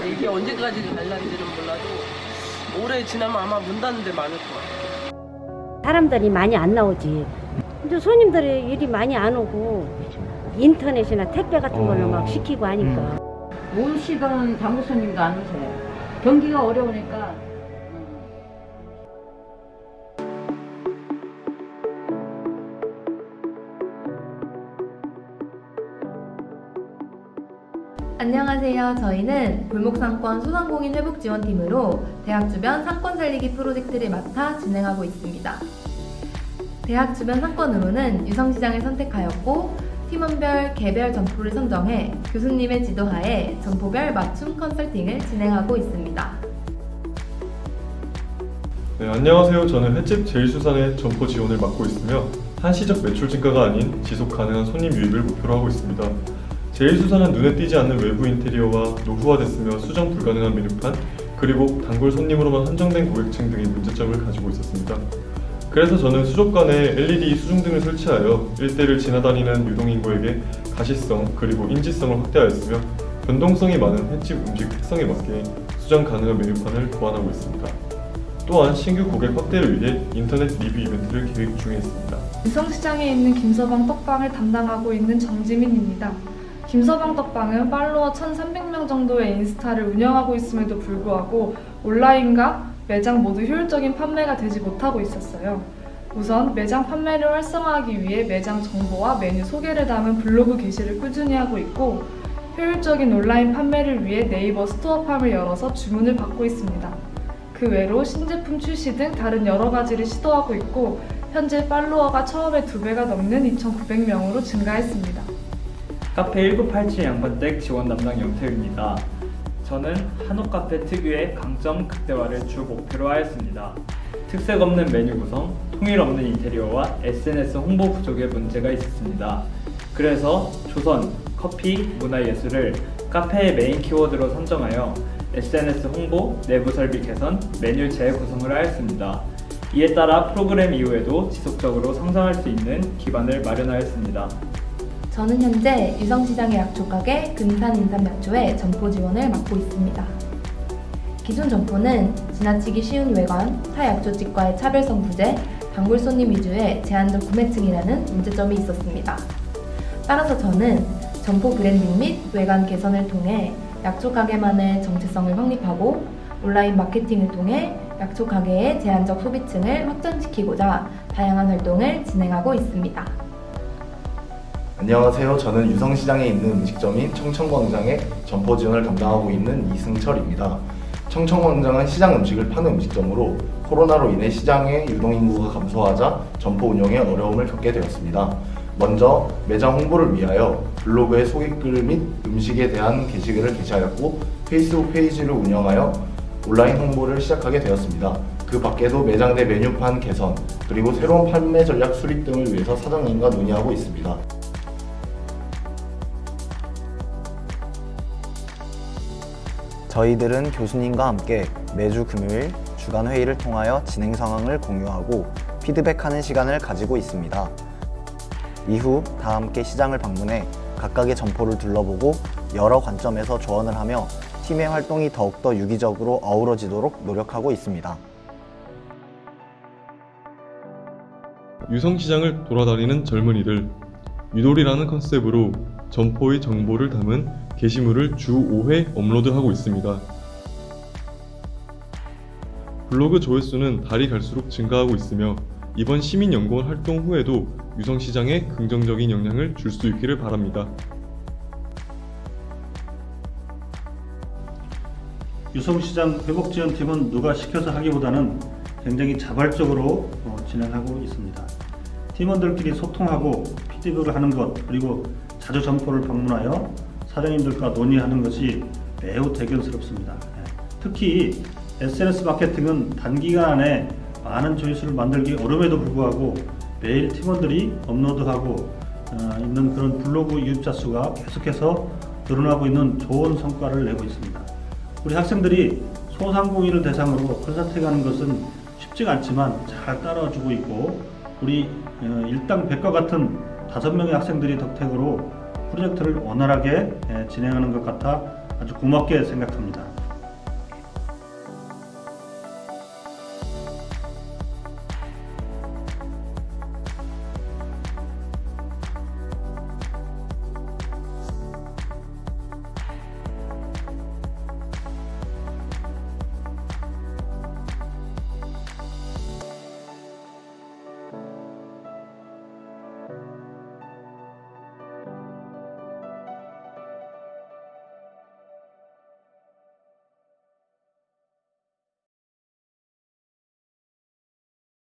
이게 언제까지 갈란지는 몰라도 올해 지나면 아마 문 닫는 데 많을 것 같아요. 사람들이 많이 안 나오지. 근데 손님들이 일이 많이 안 오고 인터넷이나 택배 같은 걸로 막 시키고 하니까. 오시던 단골 손님도 안 오세요. 경기가 어려우니까. 안녕하세요. 저희는 골목상권 소상공인 회복지원팀으로 대학 주변 상권 살리기 프로젝트를 맡아 진행하고 있습니다. 대학 주변 상권으로는 유성시장을 선택하였고 팀원별 개별 점포를 선정해 교수님의 지도하에 점포별 맞춤 컨설팅을 진행하고 있습니다. 네, 안녕하세요. 저는 횟집 제일수산의 점포 지원을 맡고 있으며 한시적 매출 증가가 아닌 지속 가능한 손님 유입을 목표로 하고 있습니다. 제일수산은 눈에 띄지 않는 외부 인테리어와 노후화됐으며 수정 불가능한 메뉴판, 그리고 단골 손님으로만 한정된 고객층 등의 문제점을 가지고 있었습니다. 그래서 저는 수족관에 LED 수중등을 설치하여 일대를 지나다니는 유동인구에게 가시성 그리고 인지성을 확대하였으며 변동성이 많은 횟집 음식 특성에 맞게 수정 가능한 메뉴판을 고안하고 있습니다. 또한 신규 고객 확대를 위해 인터넷 리뷰 이벤트를 계획 중에 있습니다. 유성시장에 있는 김서방 떡방을 담당하고 있는 정지민입니다. 김서방 떡방은 팔로워 1,300명 정도의 인스타를 운영하고 있음에도 불구하고 온라인과 매장 모두 효율적인 판매가 되지 못하고 있었어요. 우선 매장 판매를 활성화하기 위해 매장 정보와 메뉴 소개를 담은 블로그 게시를 꾸준히 하고 있고 효율적인 온라인 판매를 위해 네이버 스토어팜을 열어서 주문을 받고 있습니다. 그 외로 신제품 출시 등 다른 여러 가지를 시도하고 있고 현재 팔로워가 처음의 2배가 넘는 2,900명으로 증가했습니다. 카페 1987 양반댁 지원 담당 영태입니다. 저는 한옥카페 특유의 강점 극대화를 주 목표로 하였습니다. 특색 없는 메뉴 구성, 통일 없는 인테리어와 SNS 홍보 부족의 문제가 있었습니다. 그래서 조선, 커피, 문화예술을 카페의 메인 키워드로 선정하여 SNS 홍보, 내부 설비 개선, 메뉴 재구성을 하였습니다. 이에 따라 프로그램 이후에도 지속적으로 성장할 수 있는 기반을 마련하였습니다. 저는 현재 유성시장의 약초가게 근산인삼약초의 점포 지원을 맡고 있습니다. 기존 점포는 지나치기 쉬운 외관, 타 약초집과의 차별성 부재, 단골 손님 위주의 제한적 구매층이라는 문제점이 있었습니다. 따라서 저는 점포 브랜딩 및 외관 개선을 통해 약초 가게만의 정체성을 확립하고 온라인 마케팅을 통해 약초 가게의 제한적 소비층을 확장시키고자 다양한 활동을 진행하고 있습니다. 안녕하세요. 저는 유성시장에 있는 음식점인 청천광장의 점포 지원을 담당하고 있는 이승철입니다. 청천광장은 시장 음식을 파는 음식점으로 코로나로 인해 시장의 유동인구가 감소하자 점포 운영에 어려움을 겪게 되었습니다. 먼저 매장 홍보를 위하여 블로그에 소개글 및 음식에 대한 게시글을 게시하였고 페이스북 페이지를 운영하여 온라인 홍보를 시작하게 되었습니다. 그 밖에도 매장 내 메뉴판 개선, 그리고 새로운 판매 전략 수립 등을 위해서 사장님과 논의하고 있습니다. 저희들은 교수님과 함께 매주 금요일 주간 회의를 통하여 진행 상황을 공유하고 피드백하는 시간을 가지고 있습니다. 이후 다 함께 시장을 방문해 각각의 점포를 둘러보고 여러 관점에서 조언을 하며 팀의 활동이 더욱더 유기적으로 어우러지도록 노력하고 있습니다. 유성시장을 돌아다니는 젊은이들, 유돌이라는 컨셉으로 점포의 정보를 담은 게시물을 주 5회 업로드하고 있습니다. 블로그 조회수는 달이 갈수록 증가하고 있으며 이번 시민연구원 활동 후에도 유성시장에 긍정적인 영향을 줄 수 있기를 바랍니다. 유성시장 회복지원팀은 누가 시켜서 하기보다는 굉장히 자발적으로 진행하고 있습니다. 팀원들끼리 소통하고 피드백을 하는 것, 그리고 자주 점포를 방문하여 사장님들과 논의하는 것이 매우 대견스럽습니다. 특히 SNS 마케팅은 단기간 안에 많은 조회수를 만들기 어려움에도 불구하고 매일 팀원들이 업로드하고 있는 그런 블로그 유입자 수가 계속해서 늘어나고 있는 좋은 성과를 내고 있습니다. 우리 학생들이 소상공인을 대상으로 컨설팅하는 것은 쉽지가 않지만 잘 따라주고 있고 우리 일당 100과 같은 5명의 학생들이 덕택으로 프로젝트를 원활하게 진행하는 것 같아 아주 고맙게 생각합니다.